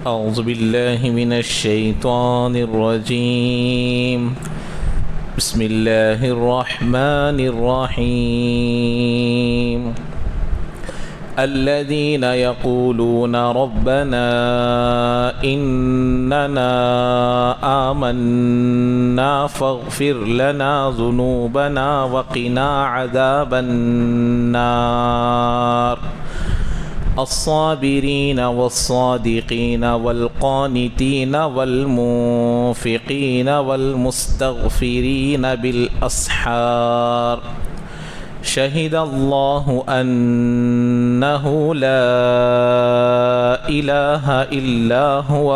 أعوذ بالله من الشيطان الرجيم بسم الله الرحمن الرحيم الذين يقولون ربنا إننا آمنا فاغفر لنا ذنوبنا وقنا عذاب النار الصابرين والصادقين والقانتين والمنفقين والمستغفرين بالأسحار شهد الله أنه لا إله إلا هو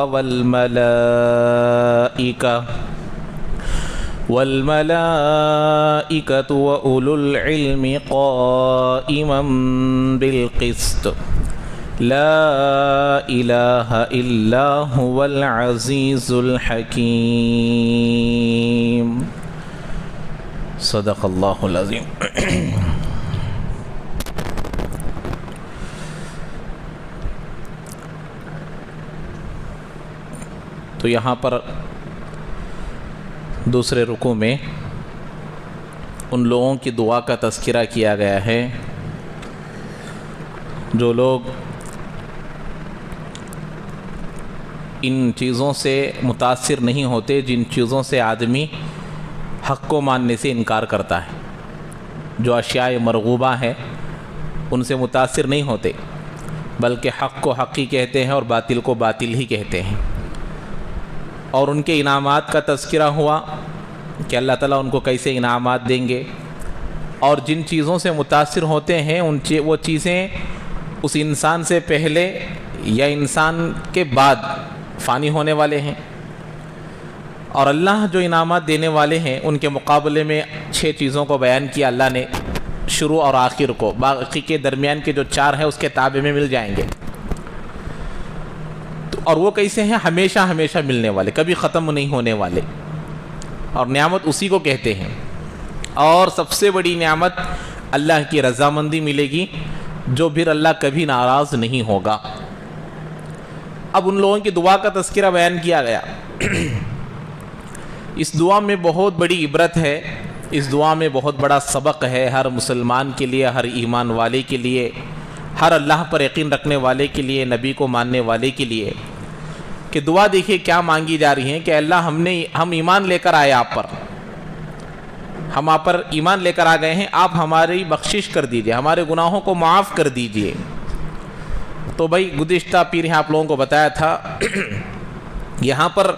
والملائكة وأولو العلم قائما بالقسط لا إله إلا هو العزيز الحكيم صدق اللہ العظیم. تو یہاں پر دوسرے رکوع میں ان لوگوں کی دعا کا تذکرہ کیا گیا ہے جو لوگ ان چیزوں سے متاثر نہیں ہوتے جن چیزوں سے آدمی حق کو ماننے سے انکار کرتا ہے. جو اشیاء مرغوبہ ہیں ان سے متاثر نہیں ہوتے بلکہ حق کو حق ہی کہتے ہیں اور باطل کو باطل ہی کہتے ہیں. اور ان کے انعامات کا تذکرہ ہوا کہ اللہ تعالیٰ ان کو کیسے انعامات دیں گے، اور جن چیزوں سے متاثر ہوتے ہیں وہ چیزیں اس انسان سے پہلے یا انسان کے بعد فانی ہونے والے ہیں، اور اللہ جو انعامات دینے والے ہیں ان کے مقابلے میں 6 چیزوں کو بیان کیا اللہ نے شروع اور آخر کو. باقی کے درمیان کے جو 4 ہیں اس کے تابع میں مل جائیں گے. اور وہ کیسے ہیں؟ ہمیشہ ہمیشہ ملنے والے، کبھی ختم نہیں ہونے والے، اور نعمت اسی کو کہتے ہیں. اور سب سے بڑی نعمت اللہ کی رضامندی ملے گی جو پھر اللہ کبھی ناراض نہیں ہوگا. اب ان لوگوں کی دعا کا تذکرہ بیان کیا گیا. اس دعا میں بہت بڑی عبرت ہے، اس دعا میں بہت بڑا سبق ہے ہر مسلمان کے لیے، ہر ایمان والے کے لیے، ہر اللہ پر یقین رکھنے والے کے لیے، نبی کو ماننے والے کے لیے. کہ دعا دیکھیے کیا مانگی جا رہی ہے کہ اللہ ہم ایمان لے کر آئے آپ پر، ہم آپ پر ایمان لے کر آ گئے ہیں، آپ ہماری بخشش کر دیجئے، ہمارے گناہوں کو معاف کر دیجئے. تو بھائی گزشتہ پیر آپ لوگوں کو بتایا تھا یہاں پر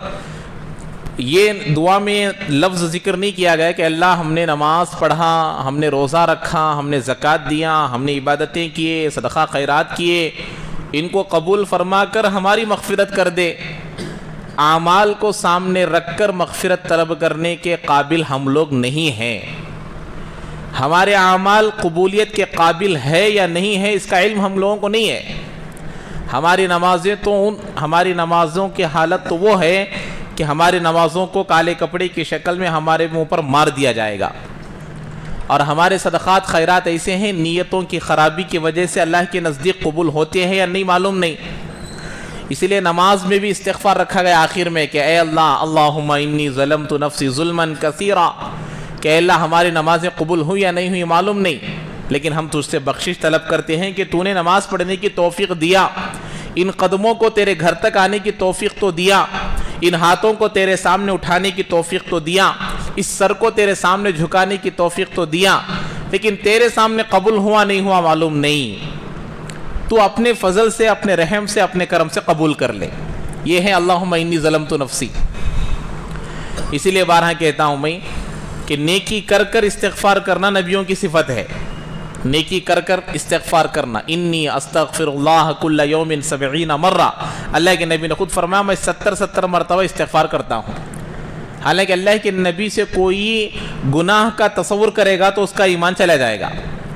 یہ دعا میں لفظ ذکر نہیں کیا گیا کہ اللہ ہم نے نماز پڑھا، ہم نے روزہ رکھا، ہم نے زکوٰۃ دیا، ہم نے عبادتیں کیے، صدقہ خیرات کیے، ان کو قبول فرما کر ہماری مغفرت کر دے. اعمال کو سامنے رکھ کر مغفرت طلب کرنے کے قابل ہم لوگ نہیں ہیں. ہمارے اعمال قبولیت کے قابل ہے یا نہیں ہے اس کا علم ہم لوگوں کو نہیں ہے. ہماری نمازوں کی حالت تو وہ ہے کہ ہماری نمازوں کو کالے کپڑے کی شکل میں ہمارے منہ پر مار دیا جائے گا، اور ہمارے صدقات خیرات ایسے ہیں نیتوں کی خرابی کی وجہ سے اللہ کے نزدیک قبول ہوتے ہیں یا نہیں معلوم نہیں. اسی لیے نماز میں بھی استغفار رکھا گیا آخر میں کہ اے اللہ اللہم انی ظلمت نفسی ظلما کثیرا، کہ اے اللہ ہماری نمازیں قبول ہوئی یا نہیں ہوئی معلوم نہیں، لیکن ہم تجھ سے بخشش طلب کرتے ہیں کہ تو نے نماز پڑھنے کی توفیق دیا، ان قدموں کو تیرے گھر تک آنے کی توفیق تو دیا، ان ہاتھوں کو تیرے سامنے اٹھانے کی توفیق تو دیا، اس سر کو تیرے سامنے جھکانے کی توفیق تو دیا، لیکن تیرے سامنے قبول ہوا نہیں ہوا معلوم نہیں. تو اپنے فضل سے، اپنے رحم سے، اپنے کرم سے قبول کر لے. یہ ہے اللہم انی ظلمت نفسی. اسی لیے بارہا کہتا ہوں میں کہ نیکی کر کر استغفار کرنا نبیوں کی صفت ہے. نیکی کر کر استغفار کرنا. انی استغفر اللہ کل یوم 70 مرہ، اللہ کے نبی نے خود فرمایا میں 70 مرتبہ استغفار کرتا ہوں. حالانکہ اللہ کے نبی سے کوئی گناہ کا تصور کرے گا تو اس کا ایمان چلا جائے گا.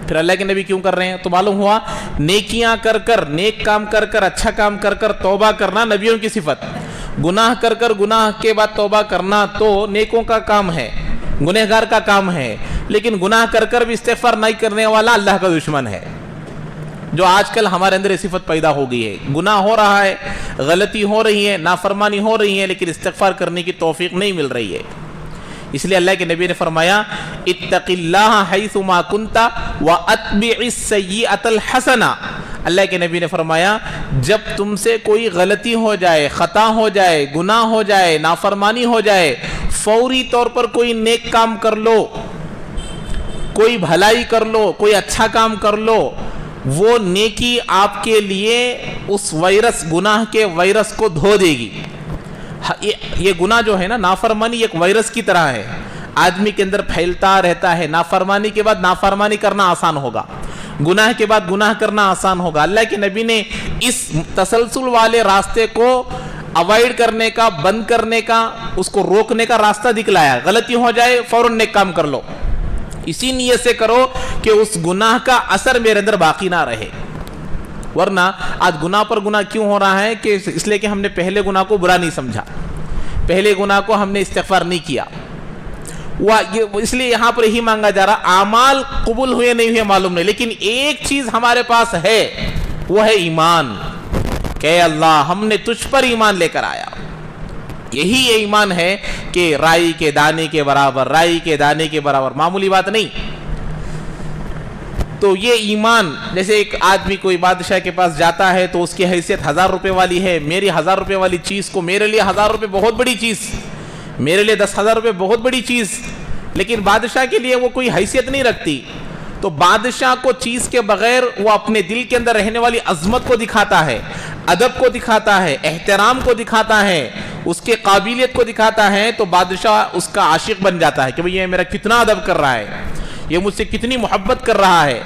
پھر اللہ کے نبی کیوں کر رہے ہیں؟ تو معلوم ہوا نیکیاں کر کر، نیک کام کر کر، اچھا کام کر کر توبہ کرنا نبیوں کی صفت. گناہ کر کر گناہ کے بعد توبہ کرنا تو نیکوں کا کام ہے، گنہگار کا کام ہے. لیکن گناہ کر کر بھی استغفار نہیں کرنے والا اللہ کا دشمن ہے. جو آج کل ہمارے اندر یہ صفت پیدا ہو گئی ہے. گناہ ہو رہا ہے, غلطی ہو رہی ہے, نافرمانی ہو رہی ہے, لیکن استغفار کرنے کی توفیق نہیں مل رہی ہے. اس لیے اللہ کے نبی نے فرمایا اتق اللہ حیث ما کنت واتبع السیئۃ الحسنہ. اللہ کے نبی نے فرمایا جب تم سے کوئی غلطی ہو جائے, خطا ہو جائے, گناہ ہو جائے, نافرمانی ہو جائے, فوری طور پر کوئی نیک کام کر لو, کوئی بھلائی کر لو, کوئی اچھا کام کر لو. وہ نیکی آپ کے لیے اس وائرس, گناہ کے وائرس کو دھو دے گی. یہ گناہ جو ہے نا, نافرمانی ایک وائرس کی طرح ہے, آدمی کے اندر پھیلتا رہتا ہے. نافرمانی کے بعد نافرمانی کرنا آسان ہوگا, گناہ کے بعد گناہ کرنا آسان ہوگا. اللہ کے نبی نے اس تسلسل والے راستے کو اوائڈ کرنے کا, بند کرنے کا, اس کو روکنے کا راستہ دکھلایا. غلطی ہو جائے فوراً نیک کام کر لو, اسی نیت سے کرو کہ اس گناہ کا اثر میرے اندر باقی نہ رہے. ورنہ آج گناہ پر گناہ کیوں ہو رہا ہے کہ اس لیے کہ ہم نے پہلے گناہ کو برا نہیں سمجھا, پہلے گناہ کو ہم نے استغفار نہیں کیا. اس لیے یہاں پر یہی مانگا جا رہا, اعمال قبول ہوئے نہیں ہوئے معلوم نہیں, لیکن ایک چیز ہمارے پاس ہے, وہ ہے ایمان. کہ اللہ ہم نے تجھ پر ایمان لے کر آیا. یہی یہ ایمان ہے کہ رائی کے دانے کے برابر, رائی کے دانے کے برابر, معمولی بات نہیں. تو یہ ایمان, جیسے ایک آدمی کوئی بادشاہ کے پاس جاتا ہے تو اس کی حیثیت 1000 روپے والی ہے. میری 1000 روپے والی چیز کو, میرے لیے 1000 روپے بہت بڑی چیز, میرے لیے 10,000 روپے بہت بڑی چیز, لیکن بادشاہ کے لیے وہ کوئی حیثیت نہیں رکھتی. تو بادشاہ کو چیز کے بغیر وہ اپنے دل کے اندر رہنے والی عظمت کو دکھاتا ہے, ادب کو دکھاتا ہے, احترام کو دکھاتا ہے, اس کے قابلیت کو دکھاتا ہے. تو بادشاہ اس کا عاشق بن جاتا ہے کہ بھئی یہ میرا کتنا ادب کر رہا ہے, یہ مجھ سے کتنی محبت کر رہا ہے.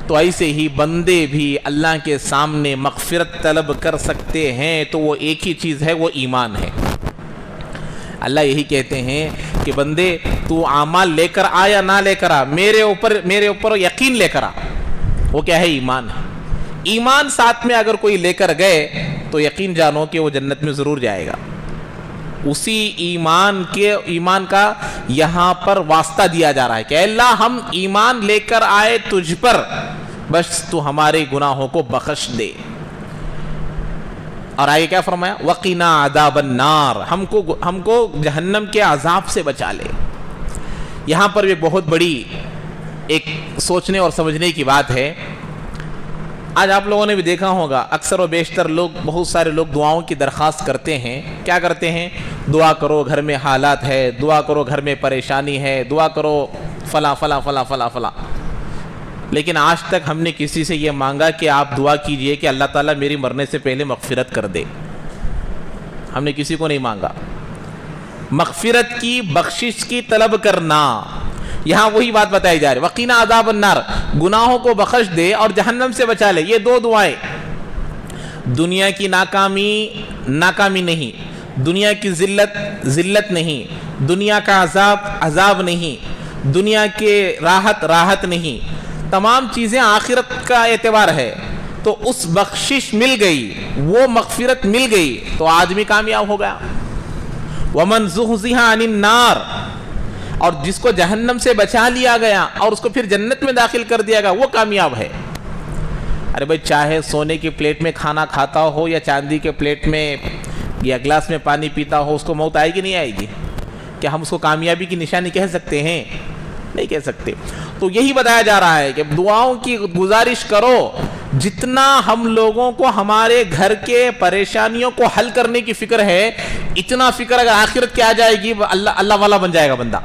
تو ایسے ہی بندے بھی اللہ کے سامنے مغفرت طلب کر سکتے ہیں, تو وہ ایک ہی چیز ہے, وہ ایمان ہے. اللہ یہی کہتے ہیں کہ بندے تو اعمال لے کر آ یا نہ لے کر آ, میرے اوپر یقین لے کر آ. وہ کیا ہے؟ ایمان ہے. ایمان ساتھ میں اگر کوئی لے کر گئے تو یقین جانو کہ وہ جنت میں ضرور جائے گا. اسی ایمان کا یہاں پر واسطہ دیا جا رہا ہے کہ اللہ ہم ایمان لے کر آئے تجھ پر, بس تو ہمارے گناہوں کو بخش دے. اور آگے کیا فرمایا؟ وقنا عذاب النار, ہم کو جہنم کے عذاب سے بچا لے. یہاں پر بھی بہت بڑی ایک سوچنے اور سمجھنے کی بات ہے. آج آپ لوگوں نے بھی دیکھا ہوگا, اکثر و بیشتر لوگ, بہت سارے لوگ دعاؤں کی درخواست کرتے ہیں. کیا کرتے ہیں؟ دعا کرو گھر میں حالات ہے, دعا کرو گھر میں پریشانی ہے, دعا کرو فلاں فلاں فلاں فلاں فلاں. لیکن آج تک ہم نے کسی سے یہ مانگا کہ آپ دعا کیجئے کہ اللہ تعالیٰ میری مرنے سے پہلے مغفرت کر دے. ہم نے کسی کو نہیں مانگا. مغفرت کی, بخشش کی طلب کرنا. یہاں وہی بات بتائی جا رہی, وقینا عذاب النار, گناہوں کو بخش دے اور جہنم سے بچا لے. یہ دو دعائیں, دنیا کی ناکامی نہیں, دنیا کی ذلت نہیں, دنیا کا عذاب نہیں, دنیا کے راحت نہیں, تمام چیزیں آخرت کا اعتبار ہے. تو اس بخشش مل گئی, وہ مغفرت مل گئی تو آدمی کامیاب ہو گیا. وَمَنْ زُحْزِحَ عَنِ النَّارِ, اور جس کو جہنم سے بچا لیا گیا اور اس کو پھر جنت میں داخل کر دیا گیا, وہ کامیاب ہے. ارے بھائی, چاہے سونے کی پلیٹ میں کھانا کھاتا ہو یا چاندی کے پلیٹ میں یا گلاس میں پانی پیتا ہو, اس کو موت آئے گی نہیں آئے گی؟ کیا ہم اس کو کامیابی کی نشانی کہہ سکتے ہیں؟ نہیں کہہ سکتے. تو یہی بتایا جا رہا ہے کہ دعاؤں کی گزارش کرو. جتنا ہم لوگوں کو ہمارے گھر کے پریشانیوں کو حل کرنے کی فکر ہے, اتنا فکر اگر آخرت کی آ جائے گی, اللہ والا بن جائے گا بندہ.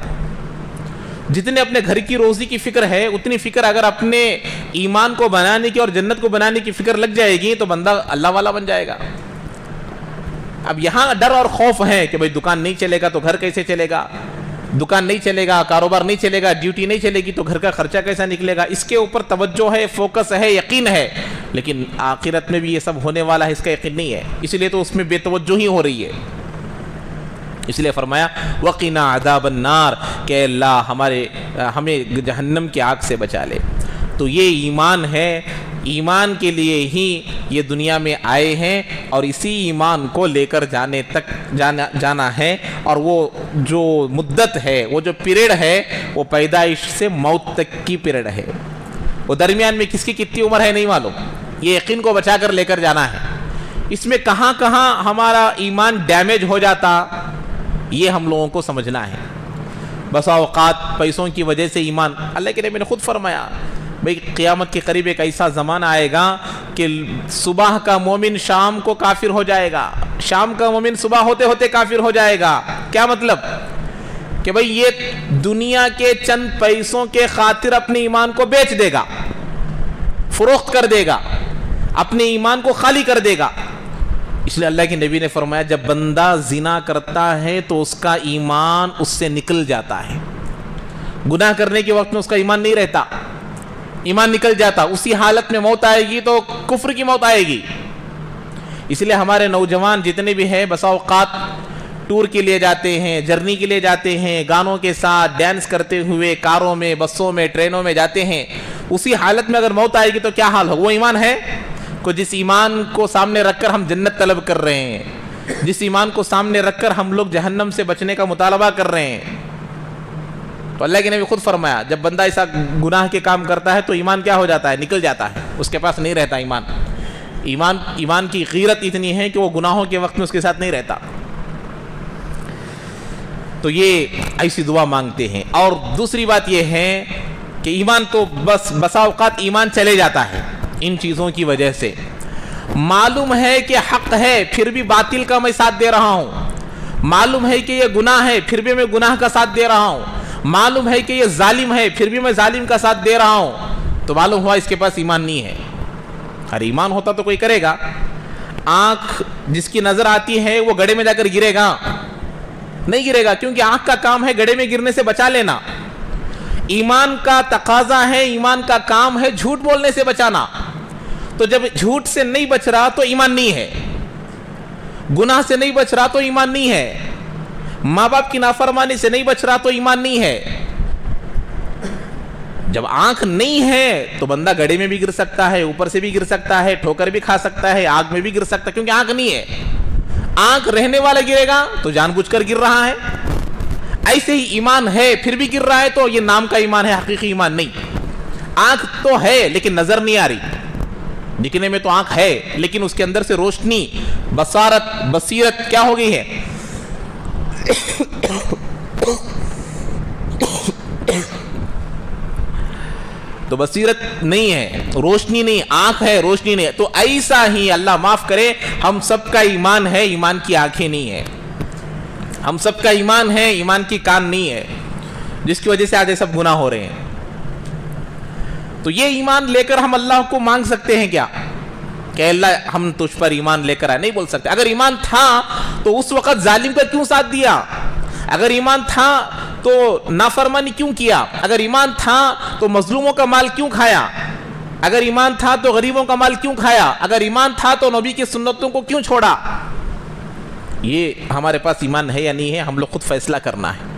جتنے اپنے گھر کی روزی کی فکر ہے, اتنی فکر اگر اپنے ایمان کو بنانے کی اور جنت کو بنانے کی فکر لگ جائے گی تو بندہ اللہ والا بن جائے گا. اب یہاں ڈر اور خوف ہے کہ بھئی دکان نہیں چلے گا تو گھر کیسے چلے گا, دکان نہیں چلے گا, کاروبار نہیں چلے گا, ڈیوٹی نہیں چلے گی تو گھر کا خرچہ کیسا نکلے گا. اس کے اوپر توجہ ہے, فوکس ہے, یقین ہے, لیکن آخرت میں بھی یہ سب ہونے والا ہے, اس کا یقین نہیں ہے. اس لیے تو اس میں بے توجہی ہو رہی ہے. اس لیے فرمایا وقنا عذاب النار, کہ اللہ ہمیں جہنم کی آگ سے بچا لے. تو یہ ایمان ہے, ایمان کے لیے ہی یہ دنیا میں آئے ہیں اور اسی ایمان کو لے کر جانا ہے. اور وہ جو مدت ہے, وہ جو پیریڈ ہے, وہ پیدائش سے موت تک کی پیریڈ ہے. وہ درمیان میں کس کی کتنی عمر ہے نہیں معلوم, یہ یقین کو بچا کر لے کر جانا ہے. اس میں کہاں کہاں ہمارا ایمان ڈیمیج ہو جاتا یہ ہم لوگوں کو سمجھنا ہے. بسا اوقات پیسوں کی وجہ سے ایمان, اللہ کے نبی نے خود فرمایا بھئی قیامت کے قریب ایک ایسا زمانہ آئے گا کہ صبح کا مومن شام کو کافر ہو جائے گا, شام کا مومن صبح ہوتے ہوتے کافر ہو جائے گا. کیا مطلب کہ بھئی یہ دنیا کے چند پیسوں کے خاطر اپنے ایمان کو بیچ دے گا, فروخت کر دے گا, اپنے ایمان کو خالی کر دے گا. اس لیے اللہ کے نبی نے فرمایا جب بندہ زنا کرتا ہے تو اس کا ایمان اس سے نکل جاتا ہے. گناہ کرنے کے وقت میں اس کا ایمان نہیں رہتا, ایمان نکل جاتا. اسی حالت میں موت آئے گی تو کفر کی موت آئے گی. اس لیے ہمارے نوجوان جتنے بھی ہیں بسا اوقات ٹور کے لیے جاتے ہیں, جرنی کے لیے جاتے ہیں, گانوں کے ساتھ ڈانس کرتے ہوئے کاروں میں, بسوں میں, ٹرینوں میں جاتے ہیں. اسی حالت میں اگر موت آئے گی تو کیا حال ہو؟ وہ ایمان ہے کو جس ایمان کو سامنے رکھ کر ہم جنت طلب کر رہے ہیں, جس ایمان کو سامنے رکھ کر ہم لوگ جہنم سے بچنے کا مطالبہ کر رہے ہیں. تو اللہ کے نبی خود فرمایا جب بندہ ایسا گناہ کے کام کرتا ہے تو ایمان کیا ہو جاتا ہے؟ نکل جاتا ہے, اس کے پاس نہیں رہتا ایمان. ایمان کی غیرت اتنی ہے کہ وہ گناہوں کے وقت میں اس کے ساتھ نہیں رہتا. تو یہ ایسی دعا مانگتے ہیں. اور دوسری بات یہ ہے کہ ایمان تو بسا اوقات ایمان چلے جاتا ہے ان چیزوں کی وجہ سے. معلوم ہے کہ حق ہے پھر بھی باطل کا میں ساتھ دے رہا ہوں, معلوم ہے کہ یہ گناہ ہے پھر بھی میں گناہ کا ساتھ دے رہا ہوں, معلوم ہے کہ یہ ظالم ہے پھر بھی میں ظالم کا ساتھ دے رہا ہوں, تو معلوم ہوا اس کے پاس ایمان نہیں ہے. ہر ایمان ہوتا تو کوئی کرے گا. آنکھ جس کی نظر آتی ہے وہ گڑھے میں جا کر گرے گا؟ نہیں گرے گا, کیونکہ آنکھ کا کام ہے گڑھے میں گرنے سے بچا لینا. ایمان کا تقاضا ہے, ایمان کا کام ہے جھوٹ بولنے سے بچانا. تو جب جھوٹ سے نہیں بچ رہا تو ایمان نہیں ہے, گناہ سے نہیں بچ رہا تو ایمان نہیں ہے, ماں باپ کی نافرمانی سے نہیں بچ رہا تو ایمان نہیں ہے. جب آنکھ نہیں ہے تو بندہ گڑھے میں بھی گر سکتا ہے, اوپر سے بھی گر سکتا ہے, ٹھوکر بھی کھا سکتا ہے, آگ میں بھی گر سکتا ہے, کیونکہ آنکھ نہیں ہے. آنکھ رہنے والا گرے گا تو جان بوجھ کر گر رہا ہے. ایسے ہی ایمان ہے پھر بھی گر رہا ہے تو یہ نام کا ایمان ہے, حقیقی ایمان نہیں. آنکھ تو ہے لیکن نظر نہیں آ رہی, دکھنے میں تو آنکھ ہے لیکن اس کے اندر سے روشنی, بصیرت کیا ہو گئی ہے؟ تو بصیرت نہیں ہے, روشنی نہیں, آنکھ ہے روشنی نہیں ہے. تو ایسا ہی اللہ معاف کرے ہم سب کا ایمان ہے, ایمان کی آنکھیں نہیں ہے. ہم سب کا ایمان ہے, ایمان کی کان نہیں ہے, جس کی وجہ سے آج یہ سب گناہ ہو رہے ہیں. تو یہ ایمان لے کر ہم اللہ کو مانگ سکتے ہیں کیا کہ اللہ ہم تجھ پر ایمان لے کر آئے؟ نہیں بول سکتے. اگر ایمان تھا تو اس وقت ظالم کا کیوں ساتھ دیا؟ اگر ایمان تھا تو نافرمانی کیوں کیا؟ اگر ایمان تھا تو مظلوموں کا مال کیوں کھایا؟ اگر ایمان تھا تو غریبوں کا مال کیوں کھایا؟ اگر ایمان تھا تو نبی کی سنتوں کو کیوں چھوڑا؟ یہ ہمارے پاس ایمان ہے یا نہیں ہے ہم لوگ خود فیصلہ کرنا ہے.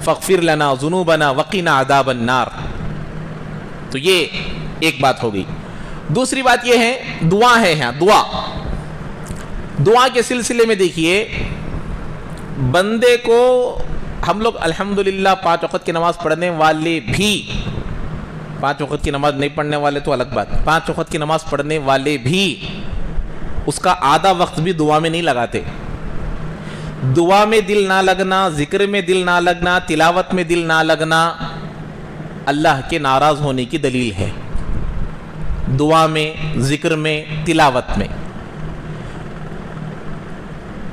فاغفر لنا ذنوبنا وقنا عذاب النار. تو یہ ایک بات ہو گئی. دوسری بات یہ ہے دعا ہے. یہاں دعا کے سلسلے میں دیکھیے بندے کو ہم لوگ الحمدللہ 5 وقت کی نماز پڑھنے والے بھی, 5 وقت کی نماز نہیں پڑھنے والے تو الگ بات, 5 وقت کی نماز پڑھنے والے بھی اس کا آدھا وقت بھی دعا میں نہیں لگاتے. دعا میں دل نہ لگنا, ذکر میں دل نہ لگنا, تلاوت میں دل نہ لگنا اللہ کے ناراض ہونے کی دلیل ہے. دعا میں, ذکر میں, تلاوت میں.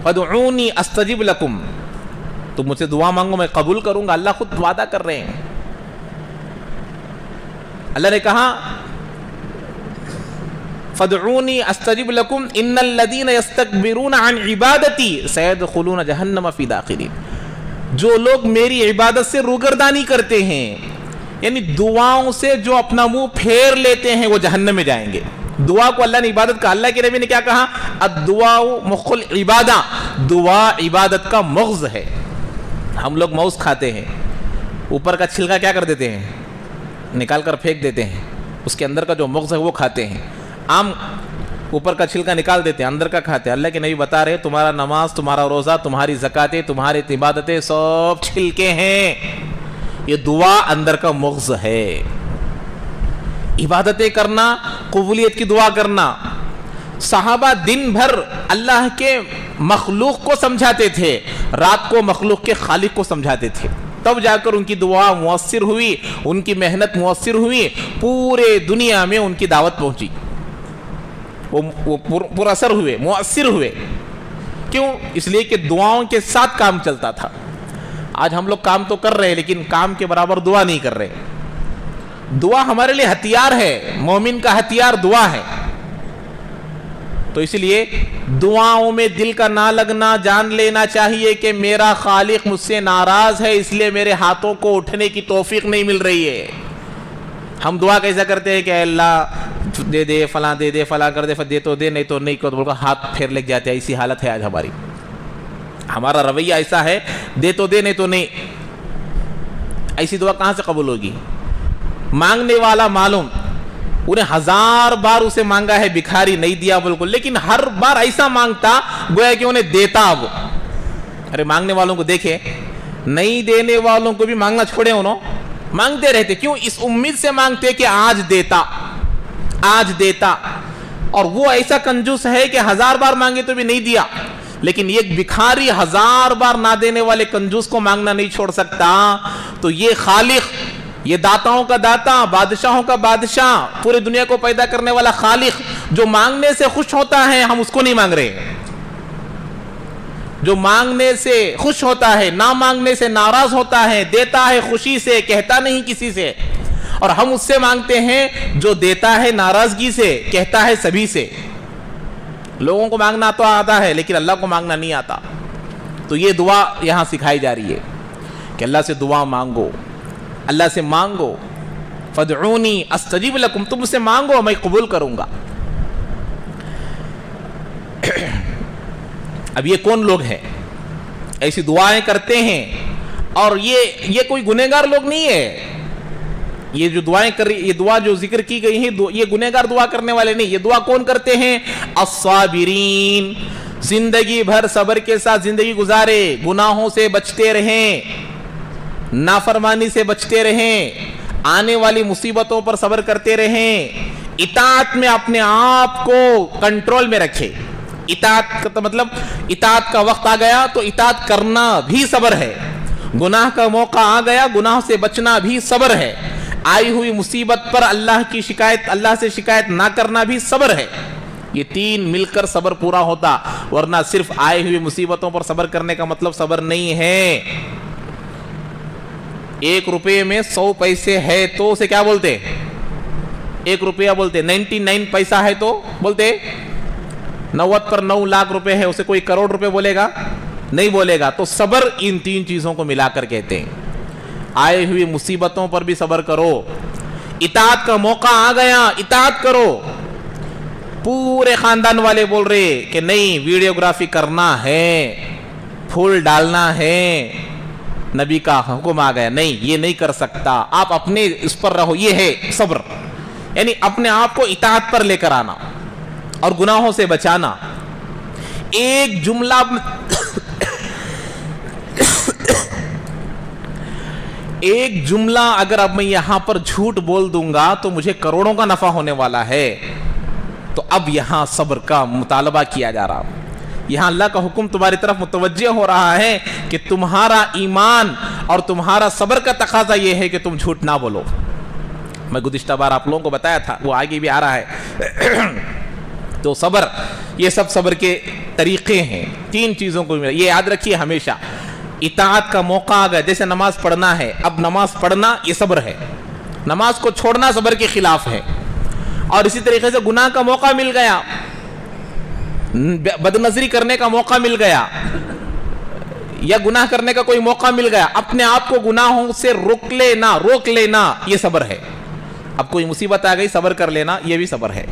فادعونی استجب لکم, تم مجھ سے دعا مانگو میں قبول کروں گا. اللہ خود وعدہ کر رہے ہیں. اللہ نے کہا فادعونی استجب لکم ان الذین یستکبرون عن عبادتی سیدخلون جہنم فی داخرین. جو لوگ میری عبادت سے روگردانی کرتے ہیں, یعنی دعاؤں سے جو اپنا منہ پھیر لیتے ہیں وہ جہنم میں جائیں گے. دعا کو اللہ نے عبادت کہا. اللہ کے نبی نے کیا کہا؟ الدعاء مخ العبادہ, دعا عبادت کا مغز ہے. ہم لوگ موز کھاتے ہیں, اوپر کا چھلکا کیا کر دیتے ہیں؟ نکال کر پھینک دیتے ہیں. اس کے اندر کا جو مغز ہے وہ کھاتے ہیں. عام اوپر کا چھلکا نکال دیتے ہیں, اندر کا کھاتے ہیں. اللہ کے نبی بتا رہے تمہارا نماز, تمہارا روزہ, تمہاری زکاتیں, تمہاری عبادتیں سب چھلکے ہیں. یہ دعا اندر کا مغز ہے. इबादतें करना, कबूलियत की दुआ करना। सहाबा दिन भर अल्लाह के मखलूक को समझाते थे, रात को मखलूक के खालिक को समझाते थे, तब जाकर उनकी दुआ मुअस्सिर हुई, उनकी मेहनत मुअस्सिर हुई, पूरे दुनिया में उनकी दावत पहुंची, वो पुरअसर हुए, मुअस्सिर हुए। क्यों? इसलिए कि दुआओं के साथ काम चलता था। आज हम लोग काम तो कर रहे हैं लेकिन काम के बराबर दुआ नहीं कर रहे। दुआ हमारे लिए हथियार है, मोमिन का हथियार दुआ है। तो इसलिए दुआओं में दिल का ना लगना, जान लेना चाहिए कि मेरा खालिक मुझसे नाराज है, इसलिए मेरे हाथों को उठने की तौफीक नहीं मिल रही है। हम दुआ कैसा करते हैं कि अल्लाह दे दे, फला दे दे, फला कर दे, दे तो दे, नहीं तो नहीं को, तो बोलकर हाथ फेर लग जाते हैं। ऐसी हालत है आज हमारी। हमारा रवैया ऐसा है, दे तो दे, नहीं तो नहीं। ऐसी दुआ कहां से कबूल होगी? मांगने वाला मालूम, उन्हें 1000 बार उसे मांगा है, भिखारी नहीं दिया बिल्कुल, लेकिन हर बार ऐसा मांगता गोया कि उन्हें देता। अब अरे मांगने वालों को देखे, नहीं देने वालों को भी मांगना छोड़े, उन्होंने मांगते रहते। क्यों? इस उम्मीद से मांगते कि आज देता, आज देता। और वो ऐसा कंजूस है कि 1000 बार मांगे तो भी नहीं दिया, लेकिन एक भिखारी 1000 बार ना देने वाले कंजूस को मांगना नहीं छोड़ सकता। तो ये खालिक, ये दाताओं का दाता, बादशाहों का बादशाह, पूरी दुनिया को पैदा करने वाला खालिक, जो मांगने से खुश होता है, हम उसको नहीं मांग रहे। जो मांगने से खुश होता है, ना मांगने से नाराज होता है, देता है खुशी से, कहता नहीं किसी से। और हम उससे मांगते हैं जो देता है नाराजगी से, कहता है सभी से। लोगों को मांगना तो आता है लेकिन अल्लाह को मांगना नहीं आता। तो ये दुआ यहां सिखाई जा रही है कि अल्लाह से दुआ मांगो, अल्लाह से मांगो। फदऊनी अस्तजीब लकुम, तुम मुझसे मांगो मैं कबूल करूंगा। अब ये कौन लोग हैं ऐसी दुआएं करते हैं? और ये कोई गुनहगार लोग नहीं है। ये जो दुआएं कर रही, ये दुआ जो जिक्र की गई है, ये गुनहगार दुआ करने वाले नहीं। ये दुआ कौन करते हैं? अस्साबिरीन, जिंदगी भर सब्र के साथ जिंदगी गुजारे, गुनाहों से बचते रहें, नाफरमानी से बचते रहें, आने वाली मुसीबतों पर सब्र करते रहें, इताअत में अपने आप को कंट्रोल में रखे। इताअत का मतलब इताअत का वक्त आ गया तो इताअत करना भी सब्र है, गुनाह का मौका आ गया गुनाह से बचना भी सब्र है, आई हुई मुसीबत पर अल्लाह से शिकायत ना करना भी सब्र है। ये तीन मिलकर सब्र पूरा होता, वरना सिर्फ आई हुई मुसीबतों पर सब्र करने का मतलब सब्र नहीं है। 1 रुपये में 100 पैसे है तो उसे क्या बोलते? 1 रुपया बोलते। 99 पैसा है तो बोलते 90 पर 9 लाख रुपए है, उसे कोई करोड़ रुपए बोलेगा? नहीं बोलेगा। तो सब्र इन 3 चीजों को मिलाकर कहते हैं। आए हुई मुसीबतों पर भी सब्र करो, इताअत का मौका आ गया इताअत करो। पूरे खानदान वाले बोल रहे कि नहीं वीडियोग्राफी करना है, फूल डालना है, नबी का हुक्म आ गया, नहीं ये नहीं कर सकता, आप अपने इस पर रहो। ये है सब्र, यानी अपने आप को इताअत पर लेकर आना और गुनाहों से बचाना। एक जुमला एक जुमला अगर अब मैं यहां पर झूठ बोल दूंगा तो मुझे करोड़ों का नफा होने वाला है। तो अब यहां सब्र का मुतालबा किया जा रहा, यहां अल्लाह का हुक्म तुम्हारी तरफ मुतवज्जे हो रहा है कि तुम्हारा ईमान और तुम्हारा सब्र का तकाजा यह है कि तुम झूठ ना बोलो। मैं गुज़िश्ता बार आप लोगों को बताया था, वो आगे भी आ रहा है। तो सब्र, ये सब सब्र के तरीके हैं। 3 चीजों को ये याद रखिए हमेशा। इताअत का मौका आ गया, जैसे नमाज पढ़ना है, अब नमाज पढ़ना ये सब्र है, नमाज को छोड़ना सब्र के खिलाफ है। और इसी तरीके से गुनाह का मौका मिल गया, बदनजरी करने का मौका मिल गया या गुनाह करने का कोई मौका मिल गया, अपने आप को गुनाहों से रोक लेना ये सब्र है। अब कोई मुसीबत आ गई, सब्र कर लेना, ये भी सब्र है।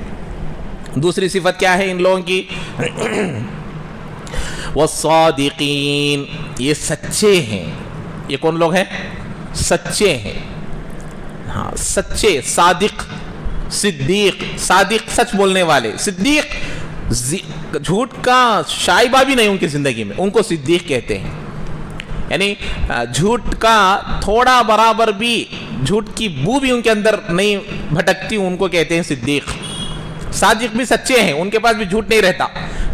दूसरी सिफत क्या है इन लोगों की? वस्सादिकीन, ये सच्चे हैं। ये कौन लोग हैं? सच्चे हैं। हाँ, सच्चे, सादिक, सिद्दीक। सादिक सच बोलने वाले, सिद्दीक झूठ का शाइबा भी नहीं उनकी जिंदगी में, उनको सिद्दीक कहते हैं। यानी झूठ का थोड़ा बराबर भी झूठ की बू भी उनके अंदर नहीं भटकती, उनको कहते हैं सिद्दीक। सादिक भी सच्चे हैं, उनके पास भी झूठ नहीं रहता,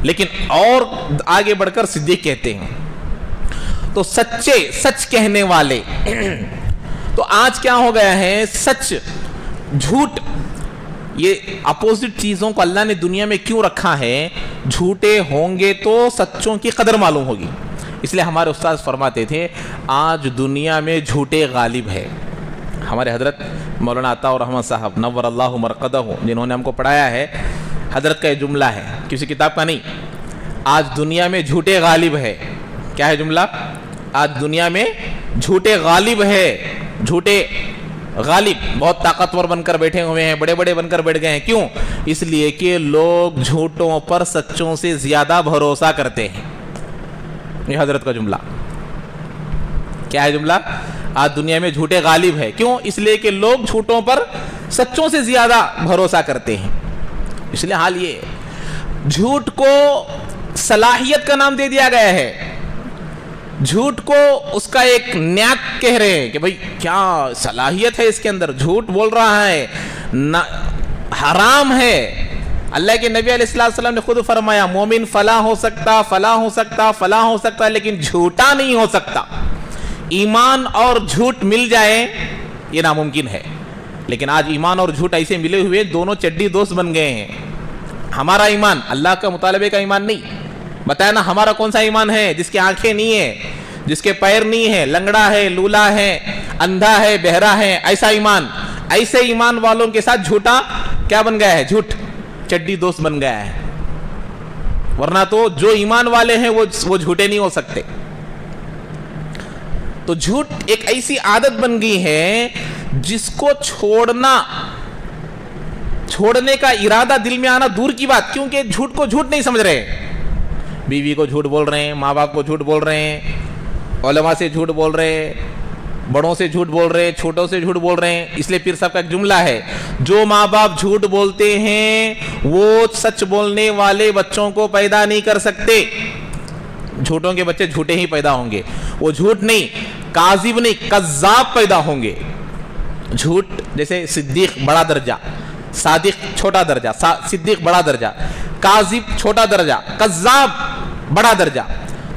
लेकिन और आगे बढ़कर सिद्दीक कहते हैं। तो सच्चे, सच कहने वाले। तो आज क्या हो गया है, सच झूठ, ये अपोजिट चीजों को अल्लाह ने दुनिया में क्यों रखा है? झूठे होंगे तो सच्चों की कदर मालूम होगी। इसलिए हमारे उस्ताद फरमाते थे आज दुनिया में झूठे गालिब है। हमारे हजरत मौलाना अताउर रहमान साहब नव्वर अल्लाहु मरकदहु, जिन्होंने हमको पढ़ाया है, हजरत का ये जुमला है, किसी किताब का नहीं। आज दुनिया में झूठे गालिब है। क्या है जुमला? आज दुनिया में झूठे गालिब है। झूठे गालिब बहुत ताकतवर बनकर बैठे हुए हैं, बड़े बड़े बनकर बैठ गए हैं। क्यों? इसलिए कि लोग झूठों पर सच्चों से ज्यादा भरोसा करते हैं। ये हजरत का जुमला। क्या है जुमला? आज दुनिया में झूठे गालिब है। क्यों? इसलिए कि लोग झूठों पर सच्चों से ज्यादा भरोसा करते हैं। इसलिए हाल ये, झूठ को सलाहियत का नाम दे दिया गया है। झूठ को उसका एक न्याक कह रहे हैं कि भाई क्या सलाहियत है इसके अंदर, झूठ बोल रहा है, ना हराम है। अल्लाह के नबी अलैहिस्सलाम ने खुद फरमाया मोमिन फला हो सकता, फला हो सकता, फला हो सकता, लेकिन झूठा नहीं हो सकता। ईमान और झूठ मिल जाए ये नामुमकिन है। लेकिन आज ईमान और झूठ ऐसे मिले हुए दोनों चड्डी दोस्त बन गए हैं। हमारा ईमान अल्लाह का मुतालबे का ईमान नहीं। बताया ना हमारा कौन सा ईमान है? जिसकी आंखें नहीं है, जिसके पैर नहीं है, लंगड़ा है, लूला है, अंधा है, बहरा है, ऐसा ईमान। ऐसे ईमान वालों के साथ झूठा क्या बन गया है? झूठ चड्डी दोस्त बन गया है। वरना तो जो ईमान वाले हैं वो झूठे नहीं हो सकते। तो झूठ एक ऐसी आदत बन गई है जिसको छोड़ने का इरादा दिल में आना दूर की बात, क्योंकि झूठ को झूठ नहीं समझ रहे। बीवी को झूठ बोल रहे हैं, माँ बाप को झूठ बोल रहे हैं, उलमा से झूठ बोल रहे हैं, बड़ों से झूठ बोल रहे हैं, छोटों से झूठ बोल रहे हैं। इसलिए पीर साहब का एक जुमला है, जो माँ बाप झूठ बोलते हैं वो सच बोलने वाले बच्चों को पैदा नहीं कर सकते। झूठों के बच्चे झूठे ही पैदा होंगे। वो झूठ नहीं, काजिब नहीं, कज्जाब पैदा होंगे। झूठ जैसे सिद्दीक बड़ा दर्जा, सादिक छोटा दर्जा, सिद्दीक बड़ा दर्जा, काजिब छोटा दर्जा, कज्जाब बड़ा दर्जा।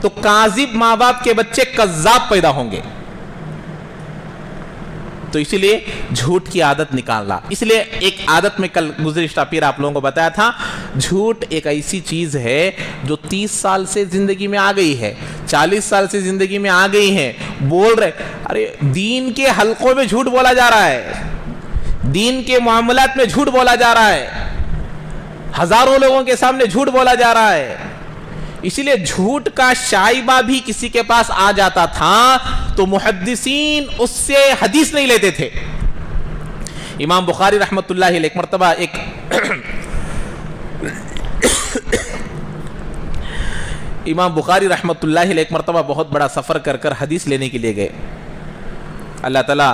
तो काजिब माँ बाप के बच्चे कज्जाब पैदा होंगे। तो इसीलिए झूठ की आदत निकालना। इसलिए एक आदत में कल गुज़िश्ता पीर आप लोगों को बताया था, झूठ एक ऐसी चीज है जो 30 साल से जिंदगी में आ गई है, 40 साल से जिंदगी में आ गई है। बोल रहे, अरे दीन के हलकों में झूठ बोला जा रहा है, दीन के मामलात में झूठ बोला जा रहा है, हजारों लोगों के सामने झूठ बोला जा रहा है। इसीलिए झूठ का शाइबा भी किसी के पास आ जाता था तो मुहद्दिसीन उससे हदीस नहीं लेते थे। इमाम बुखारी रहमतुल्लाह अलैह एक मर्तबा इमाम बुखारी रहमतुल्लाह अलैह एक मर्तबा बहुत बड़ा सफ़र कर कर हदीस लेने के लिए गए। अल्लाह ताला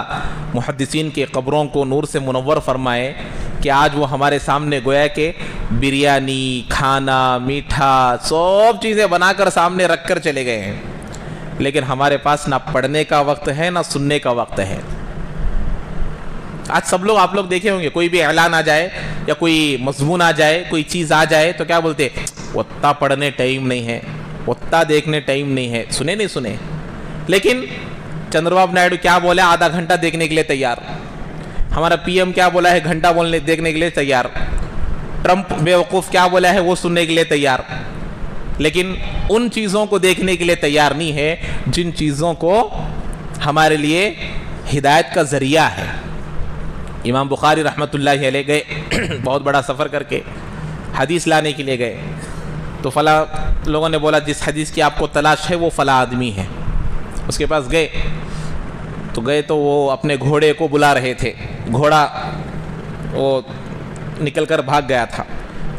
मुहद्दिसीन के कब्रों को नूर से मुनव्वर फरमाए कि आज वो हमारे सामने गोया के बिरयानी, खाना, मीठा सब चीज़ें बनाकर सामने रख कर चले गए हैं, लेकिन हमारे पास ना पढ़ने का वक्त है ना सुनने का वक्त है। आज सब लोग, आप लोग देखे होंगे, कोई भी ऐलान आ जाए या कोई मजमून आ जाए, कोई चीज़ आ जाए तो क्या बोलते, उतना पढ़ने टाइम नहीं है, उतना देखने टाइम नहीं है, सुने नहीं सुने। लेकिन चंद्रबाबू नायडू क्या बोले, आधा घंटा देखने के लिए तैयार। हमारा पीएम क्या बोला है, घंटा बोलने देखने के लिए तैयार। ट्रंप बेवकूफ़ क्या बोला है वो सुनने के लिए तैयार, लेकिन उन चीज़ों को देखने के लिए तैयार नहीं है जिन चीज़ों को हमारे लिए हिदायत का ज़रिया है। इमाम बुखारी रहमतुल्लाह अलैह गए बहुत बड़ा सफ़र करके हदीस लाने के लिए गए, तो फला लोगों ने बोला जिस हदीस की आपको तलाश है वो फला आदमी है। उसके पास गए तो वो अपने घोड़े को बुला रहे थे। घोड़ा वो निकलकर भाग गया था,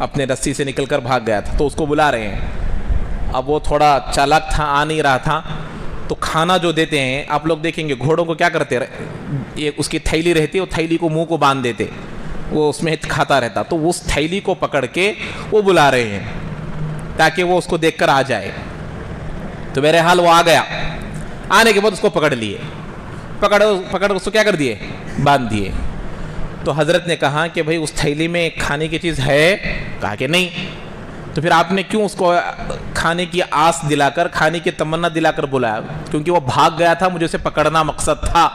अपने रस्सी से निकलकर भाग गया था, तो उसको बुला रहे हैं। अब वो थोड़ा चालाक था, आ नहीं रहा था, तो खाना जो देते हैं, आप लोग देखेंगे घोड़ों को क्या करते, ये उसकी थैली रहती है, वो थैली को मुंह को बांध देते, वो उसमें खाता रहता, तो उस थैली को पकड़ के वो बुला रहे हैं ताकि वो उसको देखकर आ जाए। तो मेरे हाल वो आ गया, आने के बाद उसको पकड़ लिए, पकड़ उसको क्या कर दिए, बांध दिए। तो हजरत ने कहा कि भाई उस थैली में खाने की चीज़ है? कहा कि नहीं। तो फिर आपने क्यों उसको खाने की आस दिलाकर, खाने की तमन्ना दिलाकर बुलाया? क्योंकि वो भाग गया था, मुझे उसे पकड़ना मकसद था।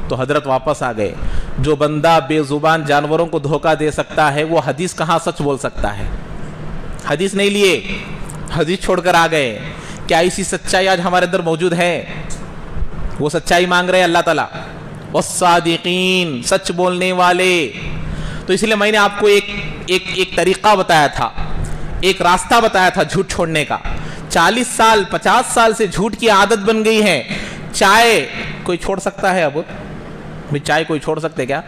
तो हजरत वापस आ गए। जो बंदा बेजुबान जानवरों को धोखा दे सकता है वो हदीस कहाँ सच बोल सकता है? हदीस नहीं लिए, हदीस छोड़कर आ गए। क्या ऐसी सच्चाई आज हमारे अंदर मौजूद है? वो सच्चाई मांग रहे हैं अल्लाह ताला, वस्सादिकीन, सच बोलने वाले। तो इसलिए मैंने आपको एक तरीका बताया था, एक रास्ता बताया था झूठ छोड़ने का। 40 साल 50 साल से झूठ की आदत बन गई है। चाय कोई छोड़ सकता है? अब भाई चाय कोई छोड़ सकते क्या?